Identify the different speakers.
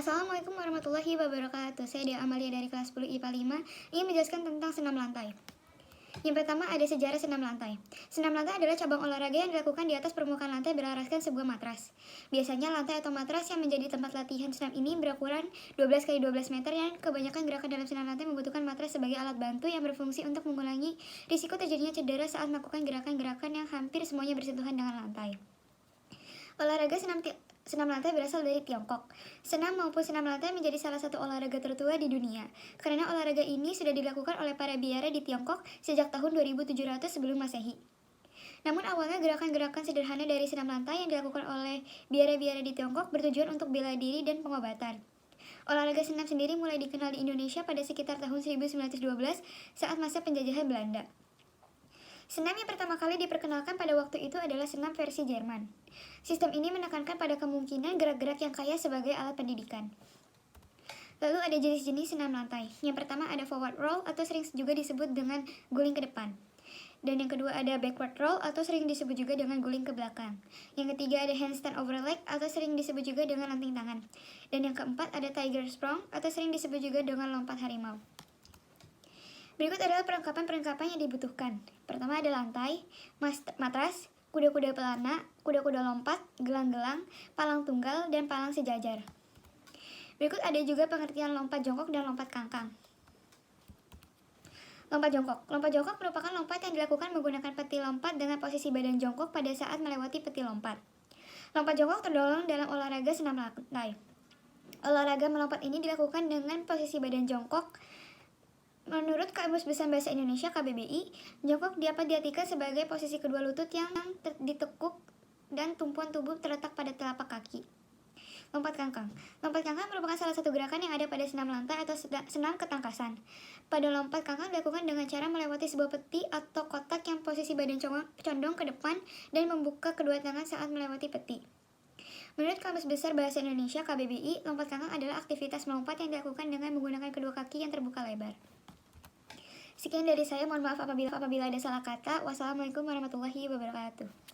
Speaker 1: Assalamualaikum warahmatullahi wabarakatuh. Saya Dea Amalia dari kelas 10 IPA 5 ingin menjelaskan tentang senam lantai. Yang pertama ada sejarah senam lantai. Senam lantai adalah cabang olahraga yang dilakukan di atas permukaan lantai beralaskan sebuah matras. Biasanya lantai atau matras yang menjadi tempat latihan senam ini berukuran 12 x 12 meter dan kebanyakan gerakan dalam senam lantai membutuhkan matras sebagai alat bantu yang berfungsi untuk mengurangi risiko terjadinya cedera saat melakukan gerakan-gerakan yang hampir semuanya bersentuhan dengan lantai. Olahraga senam lantai berasal dari Tiongkok. Senam maupun senam lantai menjadi salah satu olahraga tertua di dunia, karena olahraga ini sudah dilakukan oleh para biara di Tiongkok sejak tahun 2700 sebelum Masehi. Namun awalnya gerakan-gerakan sederhana dari senam lantai yang dilakukan oleh biara-biara di Tiongkok bertujuan untuk bela diri dan pengobatan. Olahraga senam sendiri mulai dikenal di Indonesia pada sekitar tahun 1912 saat masa penjajahan Belanda. Senam yang pertama kali diperkenalkan pada waktu itu adalah senam versi Jerman. Sistem ini menekankan pada kemungkinan gerak-gerak yang kaya sebagai alat pendidikan. Lalu ada jenis-jenis senam lantai. Yang pertama ada forward roll atau sering juga disebut dengan guling ke depan. Dan yang kedua ada backward roll atau sering disebut juga dengan guling ke belakang. Yang ketiga ada handstand over leg atau sering disebut juga dengan lanting tangan. Dan yang keempat ada tiger sprong atau sering disebut juga dengan lompat harimau. Berikut adalah perlengkapan-perlengkapan yang dibutuhkan. Pertama ada lantai, matras, kuda-kuda pelana, kuda-kuda lompat, gelang-gelang, palang tunggal, dan palang sejajar. Berikut ada juga pengertian lompat jongkok dan lompat kangkang. Lompat jongkok. Lompat jongkok merupakan lompat yang dilakukan menggunakan peti lompat dengan posisi badan jongkok pada saat melewati peti lompat. Lompat jongkok tergolong dalam olahraga senam lantai. Olahraga melompat ini dilakukan dengan posisi badan jongkok. Menurut Kamus Besar Bahasa Indonesia (KBBI), jongkok dapat diartikan sebagai posisi kedua lutut yang ditekuk dan tumpuan tubuh terletak pada telapak kaki. Lompat kangkang. Lompat kangkang merupakan salah satu gerakan yang ada pada senam lantai atau senam ketangkasan. Pada lompat kangkang dilakukan dengan cara melewati sebuah peti atau kotak yang posisi badan condong ke depan dan membuka kedua tangan saat melewati peti. Menurut Kamus Besar Bahasa Indonesia (KBBI), lompat kangkang adalah aktivitas melompat yang dilakukan dengan menggunakan kedua kaki yang terbuka lebar. Sekian dari saya, mohon maaf apabila ada salah kata. Wassalamualaikum warahmatullahi wabarakatuh.